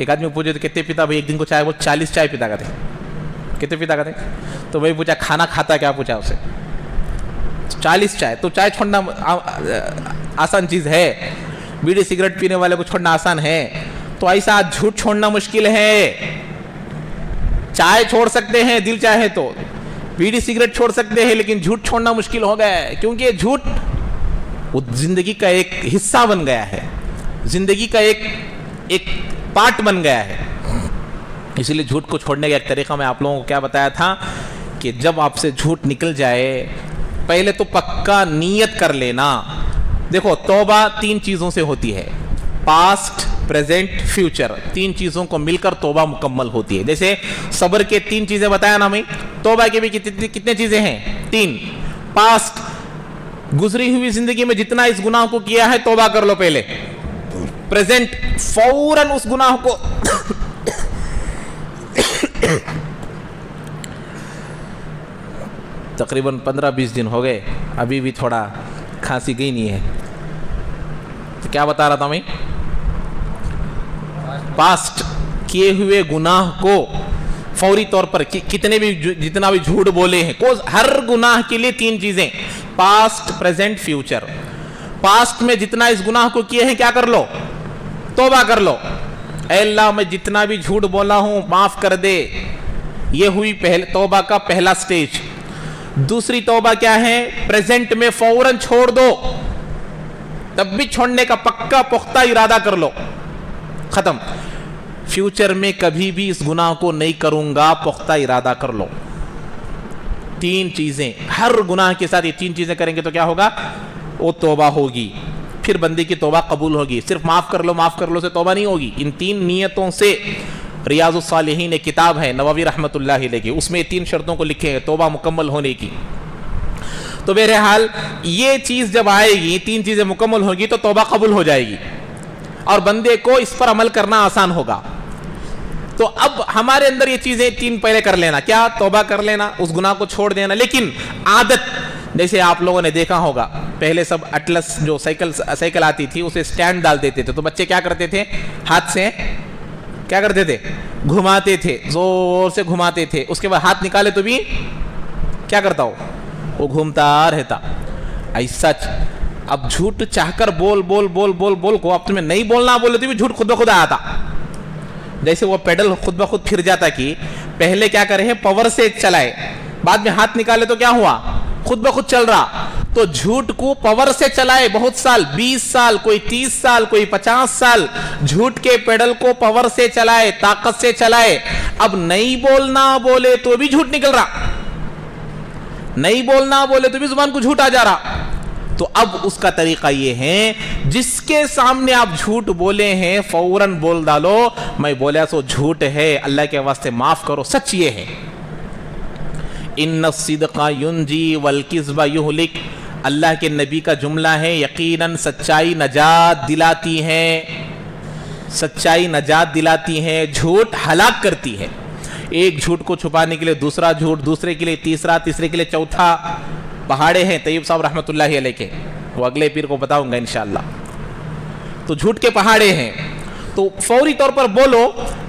एक आदमी पूछे तो कितने पीता भाई एक दिन को चाय? वो 40 चाय पीता करते। कितने पीता करते? तो भाई पूछा खाना खाता क्या? पूछा उसे 40 चाय। तो चाय छोड़ना आसान चीज़ है? बीड़ी सिगरेट पीने वाले को छोड़ना आसान है? तो ऐसा झूठ छोड़ना मुश्किल है। चाय छोड़ सकते हैं दिल चाहे तो, बीड़ी सिगरेट छोड़ सकते हैं, लेकिन झूठ छोड़ना मुश्किल हो गया है। क्योंकि ये झूठ वो जिंदगी का एक हिस्सा बन गया है, जिंदगी का एक पार्ट बन गया है। इसीलिए झूठ को छोड़ने का एक तरीका मैं आप लोगों को क्या बताया था कि जब आपसे झूठ निकल जाए पहले तो पक्का नीयत कर लेना। देखो तौबा 3 चीज़ों से होती है, पास्ट, प्रेजेंट, फ्यूचर। 3 चीज़ों को मिलकर तौबा मुकम्मल होती है। जैसे सब्र के 3 चीज़ें बताया ना मैं, तौबा के भी कितने चीज़ें हैं? 3। पास्ट, गुजरी हुई जिंदगी में जितना इस गुनाह को किया है तौबा कर लो पहले। प्रेजेंट, फौरन उस गुनाह को तकरीबन 15-20 दिन हो गए, अभी भी थोड़ा खांसी गई नहीं है। तो क्या बता रहा था मैं? पास्ट किए हुए गुनाह को फौरी तौर पर जितना भी झूठ बोले हैं, हर गुनाह के लिए 3 चीजें, पास्ट, प्रेजेंट, फ्यूचर। पास्ट में जितना इस गुनाह को किए हैं क्या कर लो? तौबा कर लो। ऐ अल्लाह मैं जितना भी झूठ बोला हूं माफ कर दे। ये हुई पहले तौबा का पहला स्टेज। दूसरी तौबा क्या है? प्रेजेंट में फौरन छोड़ दो। तब भी छोड़ने का पक्का पुख्ता इरादा कर लो, खत्म। फ्यूचर में कभी भी इस गुनाह को नहीं करूंगा, पुख्ता इरादा कर लो। 3 चीजें, हर गुनाह के साथ ये 3 चीजें करेंगे तो क्या होगा? वो तौबा होगी, फिर बंदे की तौबा कबूल होगी। सिर्फ माफ कर लो से तौबा नहीं होगी। इन 3 नियतों से रियाजुस सालिहीन एक किताब है नववी रहमतुल्लाह अलैह की, उसमें 3 शर्तों को लिखे हैं तौबा मुकम्मल होने की। तो बहरहाल ये चीज़ जब आएगी, 3 चीज़ें मुकम्मल होगी तो तौबा कबूल हो जाएगी और बंदे को इस पर अमल करना आसान होगा। तो अब हमारे अंदर ये चीज़ें 3 पहले कर लेना, क्या? तौबा कर लेना, उस गुनाह को छोड़ देना। लेकिन आदत, जैसे आप लोगों ने देखा होगा पहले सब अटलस जो साइकिल आती थी उसे स्टैंड डाल देते थे, तो बच्चे क्या करते थे? हाथ से क्या करते थे? घुमाते थे, जोर से घुमाते थे। उसके बाद हाथ निकाले तो भी क्या करता हो? वो घूमता रहता। ऐसा अब झूठ चाहकर बोल को अब तुम्हें नहीं बोलना बोले तो भी झूठ खुद ब खुद आया था। जैसे वो पेडल खुद ब खुद फिर जाता कि पहले क्या करे हैं? पावर से चलाए, बाद में हाथ निकाले तो क्या हुआ? खुद ब खुद चल रहा। तो झूठ को पावर से चलाए बहुत साल, 20 साल, कोई 30 साल, कोई 50 साल, झूठ के पेडल को पावर से चलाए, ताकत से चलाए। अब नहीं बोलना बोले तो भी झूठ निकल रहा, नहीं बोलना बोले तो भी जुबान को झूठ आ जा रहा। तो अब उसका तरीका ये है, जिसके सामने आप झूठ बोले हैं फौरन बोल डालो, मैं बोला सो झूठ है, अल्लाह के वास्ते माफ करो, सच ये है। इन्ना सिद्का युंजी वल किज़्बा युहलिक, अल्लाह के नबी का जुमला है। यकीनन सच्चाई नजात दिलाती है, सच्चाई नजात दिलाती है, झूठ हलाक करती है। एक झूठ को छुपाने के लिए दूसरा झूठ, दूसरे के लिए तीसरा, तीसरे के लिए चौथा। पहाड़े हैं तैयब साहब रहमतुल्लाहि अलैह के, वो अगले पीर को बताऊंगा इंशाअल्लाह। तो झूठ के पहाड़े हैं, तो फौरी तौर पर बोलो।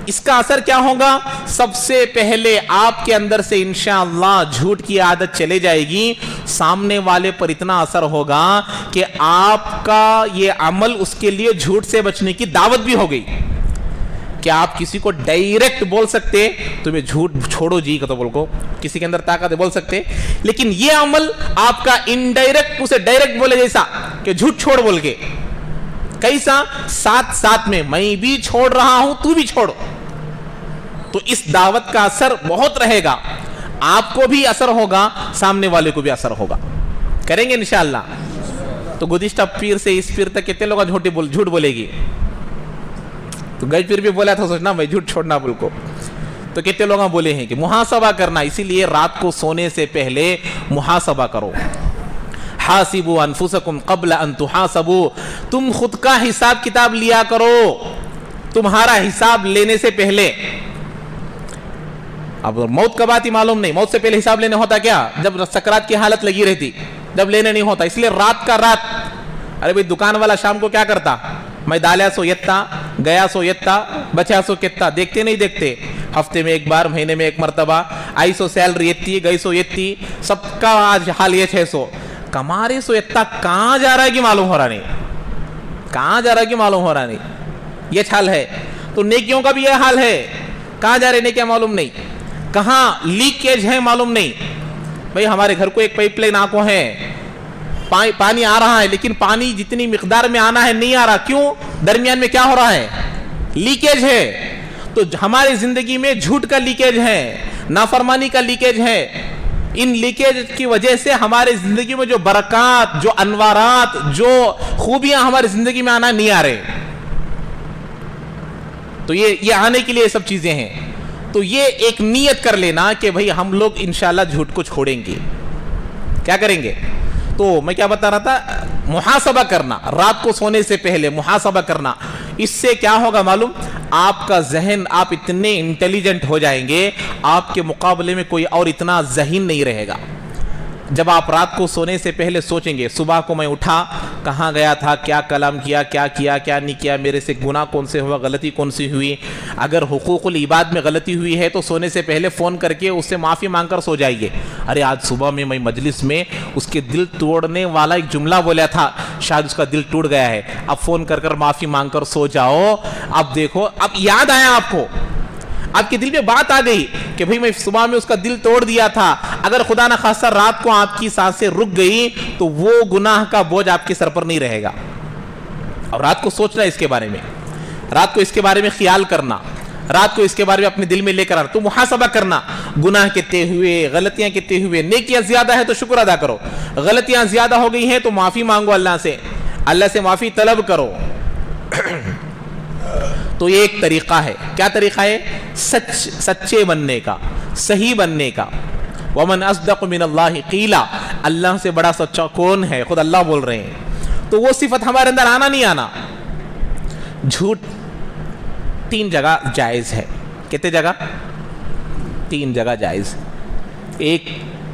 इसका असर क्या होगा? सबसे पहले आपके अंदर से इंशाअल्लाह झूठ की आदत चले जाएगी। सामने वाले पर इतना असर होगा कि आपका ये अमल उसके लिए झूठ से बचने की दावत भी हो गई। क्या आप किसी को डायरेक्ट बोल सकते तुम्हें झूठ छोड़ो जी का तो बोल को, किसी के अंदर ताकत है बोल सकते, लेकिन ये अमल आपका इनडायरेक्ट उसे डायरेक्ट बोले जैसा कि झूठ छोड़ बोल के, कैसा? साथ साथ में, मैं भी छोड़ रहा हूं, तू भी छोड़ो। तो इस दावत का असर बहुत रहेगा, आपको भी असर होगा, सामने वाले को भी असर होगा। करेंगे इंशाअल्लाह। तो गुज़िश्ता पीर से इस पीर तक कितने लोग झूठ बोलेगी? तो गज पीर भी बोला था, सोचना मैं झूठ छोड़ना बोल को। तो कितने लोग बोले हैं कि मुहासबा करना, इसीलिए रात को सोने से पहले मुहासबा करो। हासिबु अनफुसकुम क़ब्ल अन तुहासबु, तुम खुद का हिसाब किताब लिया करो तुम्हारा हिसाब लेने से पहले। अब मौत का बात ही मालूम नहीं, मौत से पहले हिसाब लेने होता क्या? जब सकरात की हालत लगी रहती, जब लेने नहीं होता। इसलिए रात का रात, अरे भाई दुकान वाला शाम को क्या करता? मैं डाला सो यत्ता, गया सो यत्ता, बचा सो कित्ता, देखते नहीं देखते? हफ्ते में एक बार, महीने में एक मरतबा, आई सो सैलरी येत्ती, गई सो येत्ती, सबका आज हाल ये 600 कमारे सो यत्ता, कहाँ जा रहा है कि मालूम हो रहा नहीं, कहाँ जा रहा है कि मालूम हो रहा नहीं, ये हाल है। तो नेकियों का भी यह हाल है, कहाँ जा रहे नेकियां मालूम नहीं, कहाँ लीकेज है मालूम नहीं। भाई हमारे घर को एक पाइपलाइन आंखों है, पानी आ रहा है, लेकिन पानी जितनी मिकदार में आना है नहीं आ रहा। क्यों? दरमियान में क्या हो रहा है? लीकेज है। तो हमारी जिंदगी में झूठ का लीकेज है, नाफरमानी का लीकेज है। इन लीकेज की वजह से हमारी जिंदगी में जो बरकत, जो अनवारात, जो खूबियां हमारी जिंदगी में आना नहीं आ रहे। तो ये आने के लिए सब चीजें हैं। तो ये एक नियत कर लेना कि भाई हम लोग इंशाल्लाह झूठ को छोड़ेंगे। क्या करेंगे? तो मैं क्या बता रहा था, मुहासबा करना, रात को सोने से पहले मुहासबा करना। इससे क्या होगा मालूम? आपका जहन, आप इतने इंटेलिजेंट हो जाएंगे, आपके मुकाबले में कोई और इतना ज़हीन नहीं रहेगा। जब आप रात को सोने से पहले सोचेंगे, सुबह को मैं उठा, कहाँ गया था, क्या कलाम किया, क्या नहीं किया, मेरे से गुनाह कौन से हुआ, गलती कौन सी हुई। अगर हुकूकुल इबाद में गलती हुई है तो सोने से पहले फ़ोन करके उससे माफ़ी मांगकर सो जाइए। अरे आज सुबह में मैं मजलिस में उसके दिल तोड़ने वाला एक जुमला बोला था, शायद उसका दिल टूट गया है। अब फ़ोन कर माफ़ी मांग कर सो जाओ। अब देखो, अब याद आया आपको, आपके दिल में बात आ गई कि भाई मैं सुबह में उसका दिल तोड़ दिया था। अगर खुदा ना खास्ता रात को आपकी सांसें रुक गई तो वो गुनाह का बोझ आपके सर पर नहीं रहेगा। और रात को सोचना इसके बारे में, रात को इसके बारे में ख्याल करना, रात को इसके बारे में अपने दिल में लेकर आना। तो मुहासबा करना, गुनाह कितने हुए, गलतियां कितने हुए। नेकियां ज्यादा है तो शुक्र अदा करो, गलतियां ज्यादा हो गई हैं तो माफी मांगो अल्लाह से माफी तलब करो। तो ये एक तरीका है। क्या तरीका है? सच्चे बनने का, सही बनने का। वमन अस्दक़ मिनल्लाहि क़ीला, अल्लाह से बड़ा सच्चा कौन है? खुद अल्लाह बोल रहे हैं। तो वो सिफत हमारे अंदर आना नहीं आना। झूठ 3 जगह जायज़ है। कितने जगह? 3 जगह जायज़। एक,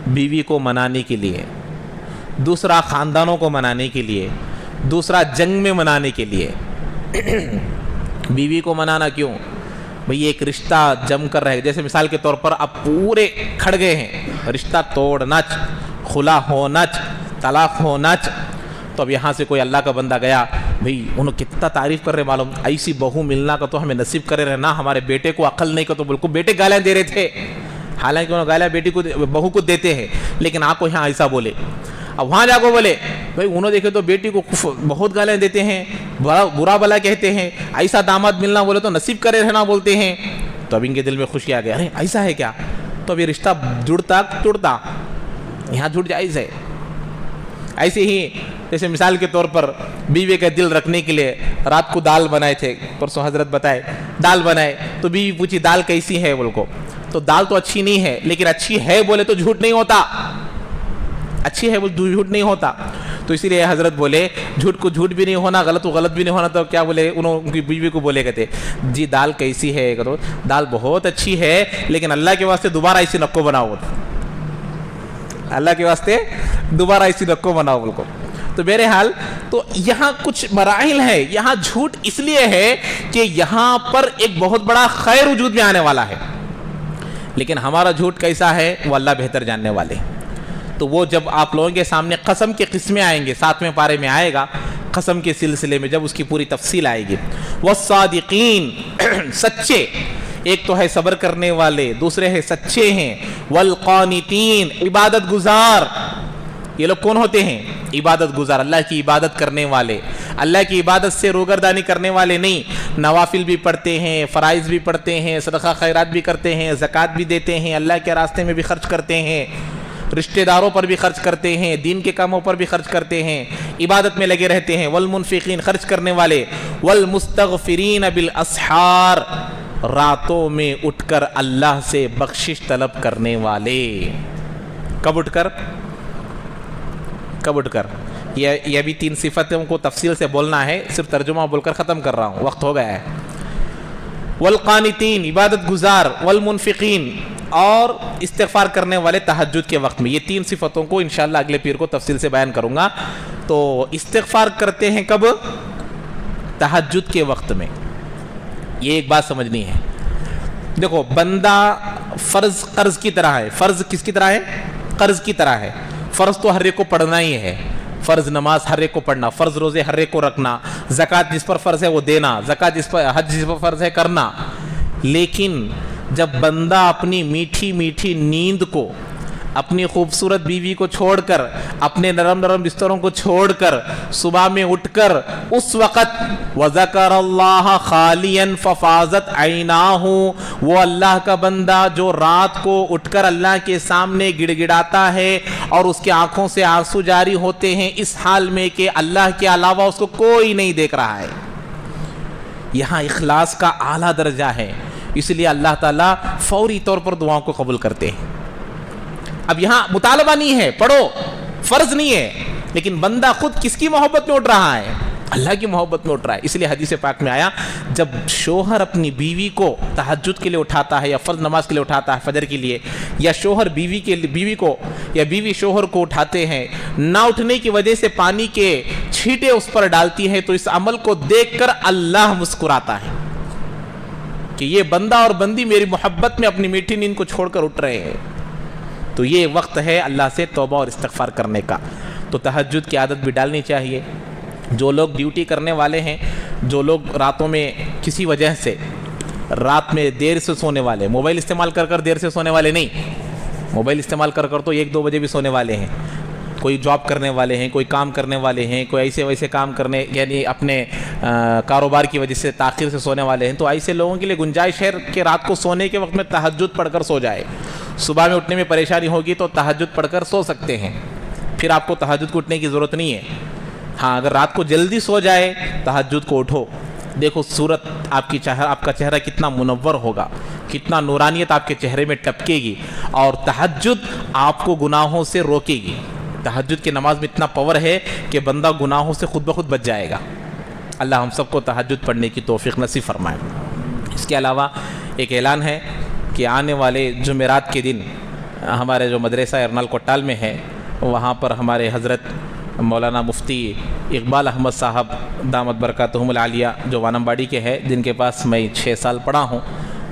बीवी को मनाने के लिए, दूसरा खानदानों को मनाने के लिए, दूसरा जंग में मनाने के लिए। बीवी को मनाना क्यों? भाई एक रिश्ता जम कर रहे, जैसे मिसाल के तौर पर आप पूरे खड़ गए हैं, रिश्ता तोड़ना, खुला होना, तलाक होना। तो अब यहाँ से कोई अल्लाह का बंदा गया, भाई उन्होंने कितना तारीफ कर रहे मालूम, ऐसी बहू मिलना का तो हमें नसीब करे रहना। हमारे बेटे को अकल नहीं का तो बिल्कुल बेटे गालियाँ दे रहे थे, हालांकि उन्होंने गालियाँ बेटी को, बहू को देते हैं, लेकिन आपको यहाँ ऐसा बोले। अब वहाँ जाकर बोले भाई उन्होंने देखे तो बेटी को बहुत गालियाँ देते हैं, बुरा भला कहते हैं, ऐसा दामाद मिलना बोले तो नसीब करे रहना बोलते हैं। तो अब इनके दिल में खुशी आ गई, अरे ऐसा है क्या? तो अब ये रिश्ता जुड़ता टूटता, यहाँ जुड़ जायज़ है। ऐसे ही जैसे मिसाल के तौर पर बीवी का दिल रखने के लिए रात को दाल बनाए थे, परसों हजरत बताए दाल बनाए, तो बीवी पूछी दाल कैसी है बोल को, तो दाल तो अच्छी नहीं है, लेकिन अच्छी है बोले तो झूठ नहीं होता, अच्छी है बोले झूठ नहीं होता। तो इसीलिए हजरत बोले झूठ को झूठ भी नहीं होना, गलत को गलत भी नहीं होना। तो क्या बोले, उनकी बीवी को बोले कहते जी दाल कैसी है, करो दाल बहुत अच्छी है, लेकिन अल्लाह के वास्ते दोबारा ऐसी नक्को बनाओ, अल्लाह के वास्ते दोबारा ऐसी नक्को बनाओ बोल को। तो बहरहाल तो यहाँ कुछ मराहिल है। यहाँ झूठ इसलिए है कि यहाँ पर एक बहुत बड़ा खैर वजूद में आने वाला है, लेकिन हमारा झूठ कैसा है वो अल्लाह बेहतर जानने वाले। तो वो जब आप लोगों के सामने कसम के किस्में आएंगे, 7वें पारे में आएगा कसम के सिलसिले में, जब उसकी पूरी तफसील आएगी। वस्सादिकीन, सच्चे, एक तो है सब्र करने वाले, दूसरे है सच्चे हैं। वल क़ानितीन, इबादत गुजार। ये लोग कौन होते हैं? عبادت گزار، اللہ کی عبادت کرنے والے، اللہ کی عبادت سے روگردانی کرنے والے نہیں، نوافل بھی پڑھتے ہیں، فرائض بھی پڑھتے ہیں، صدقہ خیرات بھی کرتے ہیں، زکوٰۃ بھی دیتے ہیں، اللہ کے راستے میں بھی خرچ کرتے ہیں، رشتہ داروں پر بھی خرچ کرتے ہیں، دین کے کاموں پر بھی خرچ کرتے ہیں، عبادت میں لگے رہتے ہیں، والمنفقین خرچ کرنے والے، والمستغفرین بالاسحار راتوں میں اٹھ کر اللہ سے بخشش طلب کرنے والے۔ کب اٹھ کر؟ کب اٹھ کر؟ یہ بھی 3 صفتوں کو تفصیل سے بولنا ہے، صرف ترجمہ بول کر ختم کر رہا ہوں، وقت ہو گیا ہے۔ والقانتین عبادت گزار، والمنفقین اور استغفار کرنے والے تہجد کے وقت میں، یہ 3 صفتوں کو انشاءاللہ اگلے پیر کو تفصیل سے بیان کروں گا۔ تو استغفار کرتے ہیں کب؟ تہجد کے وقت میں۔ یہ ایک بات سمجھنی ہے، دیکھو بندہ فرض قرض کی طرح ہے، فرض کس کی طرح ہے؟ قرض کی طرح ہے۔ فرض تو ہر ایک کو پڑھنا ہی ہے، فرض نماز ہر ایک کو پڑھنا، فرض روزے ہر ایک کو رکھنا، زکوٰۃ جس پر فرض ہے وہ دینا، زکوٰۃ جس پر، حج جس پر فرض ہے کرنا۔ لیکن جب بندہ اپنی میٹھی میٹھی نیند کو، اپنی خوبصورت بیوی کو چھوڑ کر، اپنے نرم نرم بستروں کو چھوڑ کر صبح میں اٹھ کر اس وقت وَذَكَرَ اللَّهَ خَالِيًا فَفَاضَتْ عَيْنَاهُ، وہ اللہ کا بندہ جو رات کو اٹھ کر اللہ کے سامنے گڑ گڑاتا ہے اور اس کے آنکھوں سے آنسو جاری ہوتے ہیں، اس حال میں کہ اللہ کے علاوہ اس کو کوئی نہیں دیکھ رہا ہے۔ یہاں اخلاص کا اعلیٰ درجہ ہے، اس لیے اللہ تعالیٰ فوری طور پر دعاؤں کو قبول کرتے ہیں۔ اب یہاں مطالبہ نہیں ہے پڑھو، فرض نہیں ہے، لیکن بندہ خود کس کی محبت میں اٹھ رہا ہے؟ اللہ کی محبت میں اٹھ رہا ہے۔ اس لیے حدیث پاک میں آیا، جب شوہر اپنی بیوی کو تہجد کے لیے اٹھاتا ہے یا فرض نماز کے لیے اٹھاتا ہے فجر کے لیے، یا شوہر بیوی کو یا بیوی شوہر کو اٹھاتے ہیں، نہ اٹھنے کی وجہ سے پانی کے چھینٹے اس پر ڈالتی ہے، تو اس عمل کو دیکھ کر اللہ مسکراتا ہے کہ یہ بندہ اور بندی میری محبت میں اپنی میٹھی نیند کو چھوڑ کر اٹھ رہے ہیں۔ تو یہ وقت ہے اللہ سے توبہ اور استغفار کرنے کا۔ تو تہجد کی عادت بھی ڈالنی چاہیے۔ جو لوگ ڈیوٹی کرنے والے ہیں، جو لوگ راتوں میں کسی وجہ سے رات میں دیر سے سونے والے، موبائل استعمال کر دیر سے سونے والے نہیں، موبائل استعمال کر تو 1-2 بجے بھی سونے والے ہیں، کوئی جاب کرنے والے ہیں، کوئی کام کرنے والے ہیں، کوئی ایسے ویسے کام کرنے یعنی اپنے کاروبار کی وجہ سے تاخیر سے سونے والے ہیں، تو ایسے لوگوں کے لیے گنجائش ہے کہ رات کو سونے کے وقت میں تہجد پڑھ کر سو جائے۔ صبح میں اٹھنے میں پریشانی ہوگی تو تہجد پڑھ کر سو سکتے ہیں، پھر آپ کو تہجد کو اٹھنے کی ضرورت نہیں ہے۔ ہاں اگر رات کو جلدی سو جائے، تہجد کو اٹھو، دیکھو صورت آپ کا چہرہ کتنا منور ہوگا، کتنا نورانیت آپ کے چہرے میں ٹپکے گی، اور تہجد آپ کو گناہوں سے روکے گی۔ تہجد کی نماز میں اتنا پاور ہے کہ بندہ گناہوں سے خود بخود بچ جائے گا۔ اللہ ہم سب کو تہجد پڑھنے کی توفیق نصیب فرمائے۔ اس کے علاوہ ایک اعلان ہے کہ آنے والے جمعرات کے دن ہمارے جو مدرسہ ارنال کوٹال میں ہے، وہاں پر ہمارے حضرت مولانا مفتی اقبال احمد صاحب دامت برکاتہم العالیہ جو وانمباڑی کے ہیں، جن کے پاس میں 6 سال پڑھا ہوں،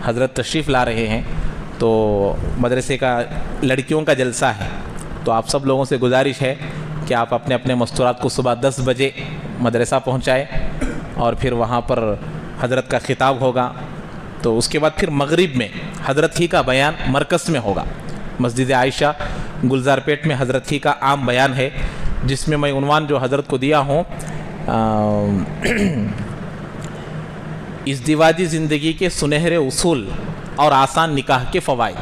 حضرت تشریف لا رہے ہیں۔ تو مدرسے کا لڑکیوں کا جلسہ ہے، تو آپ سب لوگوں سے گزارش ہے کہ آپ اپنے اپنے مستورات کو صبح 10 بجے مدرسہ پہنچائیں، اور پھر وہاں پر حضرت کا خطاب ہوگا۔ تو اس کے بعد پھر مغرب میں حضرت ہی کا بیان مرکز میں ہوگا، مسجد عائشہ گلزار پیٹ میں حضرت ہی کا عام بیان ہے، جس میں عنوان جو حضرت کو دیا ہوں، ازدواجی زندگی کے سنہرے اصول اور آسان نکاح کے فوائد،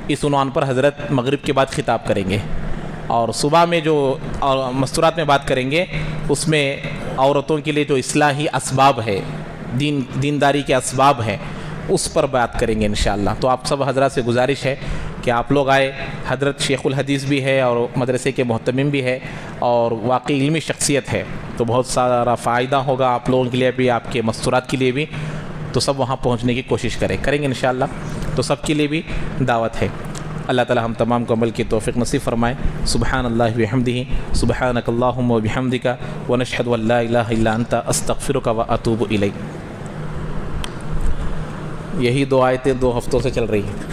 اس عنوان پر حضرت مغرب کے بعد خطاب کریں گے۔ اور صبح میں جو مستورات میں بات کریں گے، اس میں عورتوں کے لیے جو اصلاحی اسباب ہے، دینداری کے اسباب ہیں، اس پر بات کریں گے انشاءاللہ۔ تو آپ سب حضرات سے گزارش ہے کہ آپ لوگ آئے۔ حضرت شیخ الحدیث بھی ہے اور مدرسے کے محتمم بھی ہے، اور واقعی علمی شخصیت ہے، تو بہت سارا فائدہ ہوگا آپ لوگوں کے لیے بھی، آپ کے مستورات کے لیے بھی۔ تو سب وہاں پہنچنے کی کوشش کریں گے انشاءاللہ۔ تو سب کے لیے بھی دعوت ہے۔ اللہ تعالی ہم تمام کو عمل کی توفیق نصیب فرمائے۔ سبحان اللہ بحمدہ، سبحانک اللہم وبحمدک، ونشہد ان لا الہ الا انت، استغفرک واتوب الیک۔ یہی 2 آیتیں 2 ہفتوں سے چل رہی ہیں۔